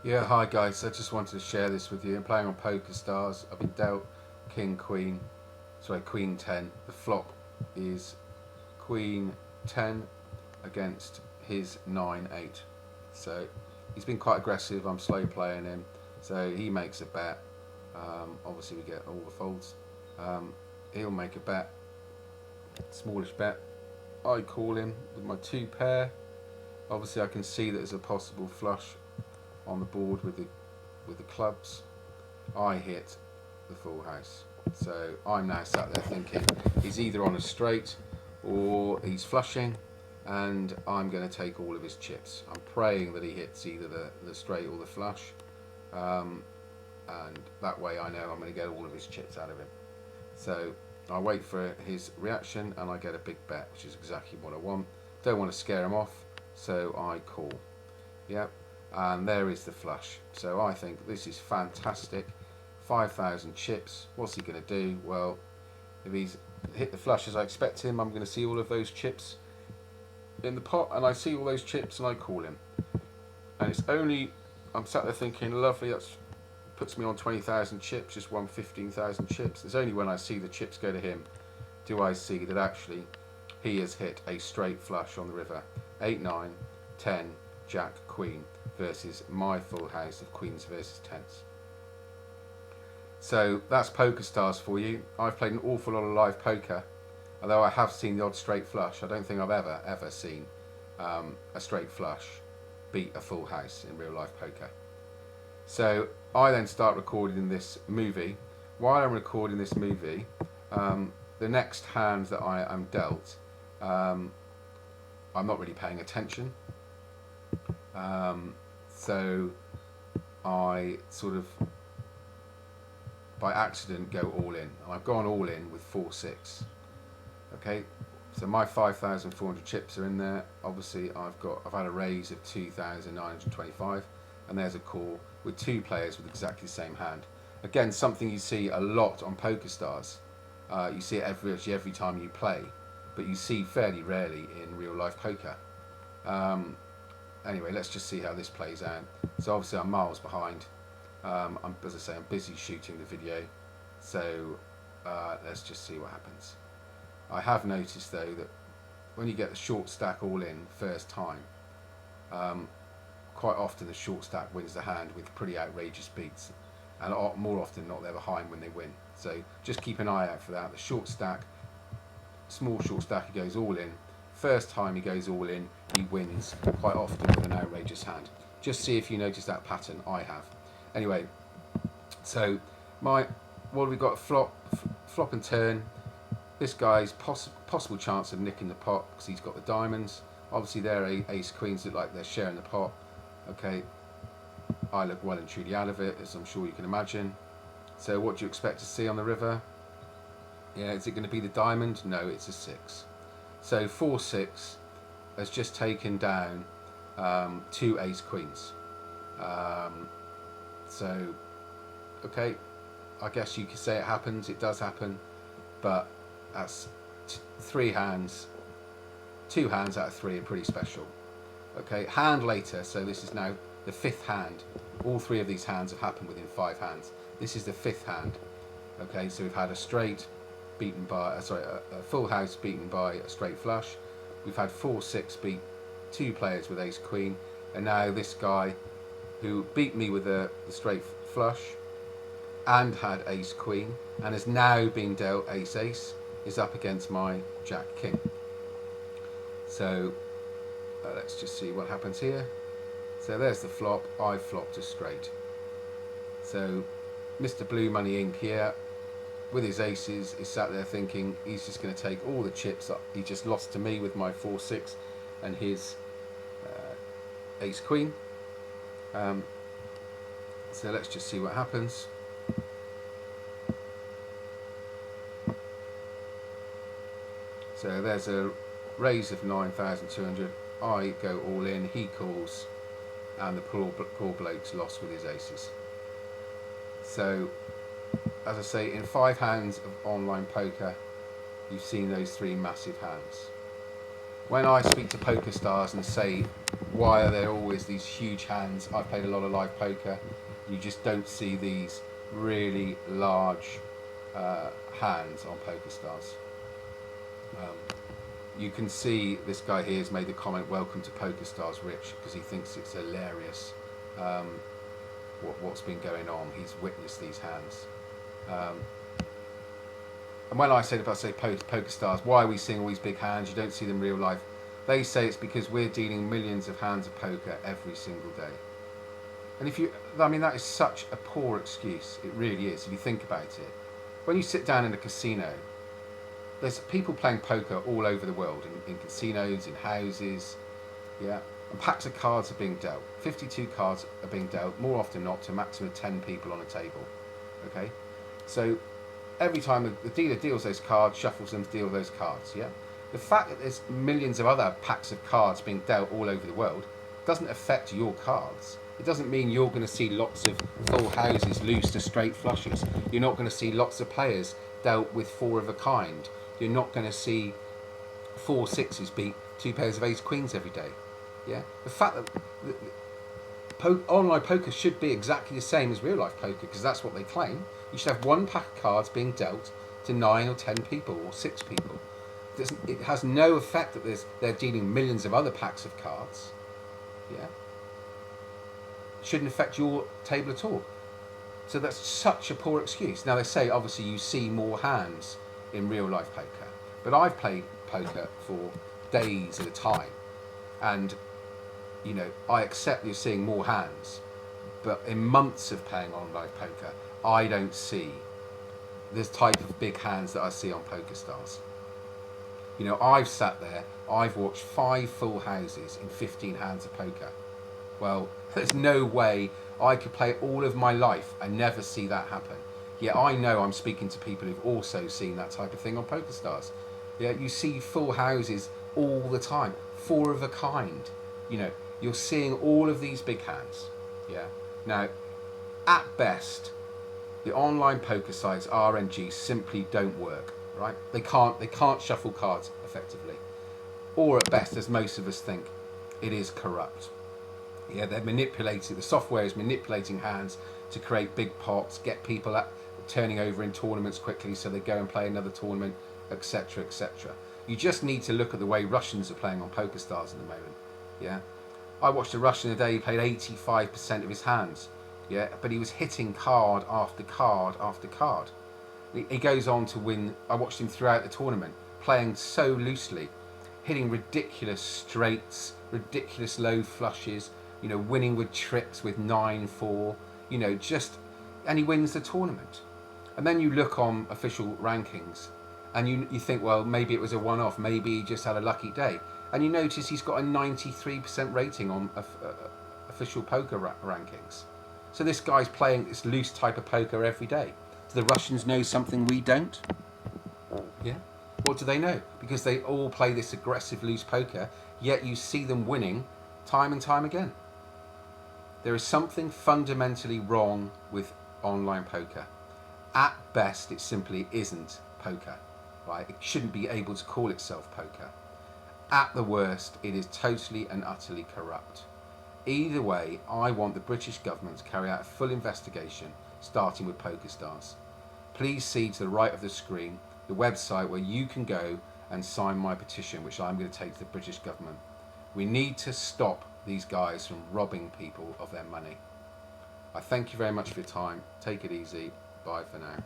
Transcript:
Yeah, hi guys. I just wanted to share this with you. I'm playing on Pokerstars. I've been dealt King Queen, Queen 10. The flop is Queen 10 against his 9-8. So he's been quite aggressive. I'm slow playing him. So he makes a bet. Obviously, we get all the folds. He'll make a bet, smallish bet. I call him with my 2 pair. Obviously, I can see that there's a possible flush on the board with the clubs. I hit the full house. So I'm now sat there thinking he's either on a straight or he's flushing, and I'm going to take all of his chips. I'm praying that he hits either the straight or the flush, and that way I know I'm going to get all of his chips out of him. So I wait for his reaction and I get a big bet, which is exactly what I want. Don't want to scare him off, so I call. Yep, and there is the flush. So I think this is fantastic. 5,000 chips. What's he going to do? Well, if he's hit the flush as I expect him, I'm going to see all of those chips in the pot, and I see all those chips and I call him. And it's only, I'm sat there thinking, lovely, that's puts me on 20,000 chips, just won 15,000 chips. It's only when I see the chips go to him do I see that actually he has hit a straight flush on the river. 8, 9, 10, Jack, Queen versus my full house of Queens versus Tens. So that's Pokerstars for you. I've played an awful lot of live poker, although I have seen the odd straight flush. I don't think I've ever seen a straight flush beat a full house in real life poker. So I then start recording this movie. While I'm recording this movie, the next hand that I am dealt, I'm not really paying attention. So I sort of, by accident, go all in. I've gone all in with 4-6. Okay, so my 5,400 chips are in there. Obviously, I've had a raise of 2,925, and there's a call with 2 players with exactly the same hand. Again, something you see a lot on Pokerstars. You see it every time you play, but you see fairly rarely in real life poker. Anyway, let's just see how this plays out. So obviously I'm miles behind. As I say, I'm busy shooting the video, so let's just see what happens. I have noticed though that when you get the short stack all in first time, quite often the short stack wins the hand with pretty outrageous beats, and more often than not they're behind when they win. So just keep an eye out for that. The short stack, small short stack, he goes all in. First time he goes all in, he wins quite often with an outrageous hand. Just see if you notice that pattern. I have. Anyway, so what have we got? Flop and turn. This guy's possible chance of nicking the pot because he's got the diamonds. Obviously, their ace queens look like they're sharing the pot. Okay, I look well and truly out of it, as I'm sure you can imagine. So, what do you expect to see on the river? Yeah, is it going to be the diamond? No, it's a 6. So 4-6 has just taken down 2 ace queens. So, okay, I guess you could say it happens. It does happen, but that's 3 hands. 2 hands out of 3 are pretty special. Okay, hand later. So this is now the 5th hand. All 3 of these hands have happened within 5 hands. This is the 5th hand. Okay, so we've had a straight beaten by a full house beaten by a straight flush. We've had 4-6 beat 2 players with ace queen, and now this guy who beat me with the straight flush and had ace queen and has now been dealt ace ace is up against my jack king. So let's just see what happens here. So there's the flop. I flopped a straight. So Mr. Blue Money Inc. here with his aces is sat there thinking he's just going to take all the chips that he just lost to me with my 4-6 and his ace queen. So let's just see what happens. So there's a raise of 9,200. I go all in, he calls, and the poor bloke's lost with his aces. So, as I say, in 5 hands of online poker, you've seen those 3 massive hands. when I speak to Pokerstars and say, why are there always these huge hands? I've played a lot of live poker. You just don't see these really large hands on Pokerstars. You can see this guy here has made the comment, welcome to Pokerstars, Rich, because he thinks it's hilarious what's been going on. He's witnessed these hands. And when I say Pokerstars, why are we seeing all these big hands? You don't see them real life. They say it's because we're dealing millions of hands of poker every single day. And that is such a poor excuse. It really is, if you think about it. When you sit down in a casino, there's people playing poker all over the world, in casinos, in houses, yeah. And packs of cards are being dealt. 52 cards are being dealt, more often than not, to a maximum of 10 people on a table. Okay? So every time the dealer deals those cards, shuffles them to deal those cards, yeah? The fact that there's millions of other packs of cards being dealt all over the world doesn't affect your cards. It doesn't mean you're going to see lots of full houses loose to straight flushes. You're not going to see lots of players dealt with 4 of a kind. You're not going to see 4 sixes beat 2 pairs of ace queens every day. Yeah, the fact that online poker should be exactly the same as real life poker, because that's what they claim. You should have 1 pack of cards being dealt to 9 or 10 people or 6 people. It has no effect that they're dealing millions of other packs of cards. Yeah, it shouldn't affect your table at all. So that's such a poor excuse. Now they say obviously you see more hands in real life poker, but I've played poker for days at a time, and I accept you're seeing more hands, but in months of playing online poker, I don't see this type of big hands that I see on Pokerstars. I've sat there, I've watched 5 full houses in 15 hands of poker. Well, there's no way I could play all of my life and never see that happen. Yeah, I know I'm speaking to people who've also seen that type of thing on Pokerstars. Yeah, you see full houses all the time, 4 of a kind. You're seeing all of these big hands. Yeah. Now, at best, the online poker sites RNG simply don't work. Right? They can't shuffle cards effectively, or at best, as most of us think, it is corrupt. Yeah, they're manipulating. The software is manipulating hands to create big pots, get people turning over in tournaments quickly, so they go and play another tournament, etc., etc. You just need to look at the way Russians are playing on Pokerstars at the moment. Yeah, I watched a Russian today. He played 85% of his hands. Yeah, but he was hitting card after card after card. He goes on to win. I watched him throughout the tournament, playing so loosely, hitting ridiculous straights, ridiculous low flushes, winning with tricks with 9-4, and he wins the tournament. And then you look on official rankings and you think, well, maybe it was a one-off, maybe he just had a lucky day. And you notice he's got a 93% rating on official poker rankings. So this guy's playing this loose type of poker every day. Do the Russians know something we don't? Yeah. What do they know? Because they all play this aggressive loose poker, yet you see them winning time and time again. There is something fundamentally wrong with online poker. At best, it simply isn't poker. Right? It shouldn't be able to call itself poker. At the worst, it is totally and utterly corrupt. Either way, I want the British government to carry out a full investigation, starting with Pokerstars. Please see to the right of the screen the website where you can go and sign my petition, which I'm going to take to the British government. We need to stop these guys from robbing people of their money. I thank you very much for your time. Take it easy. Bye for now.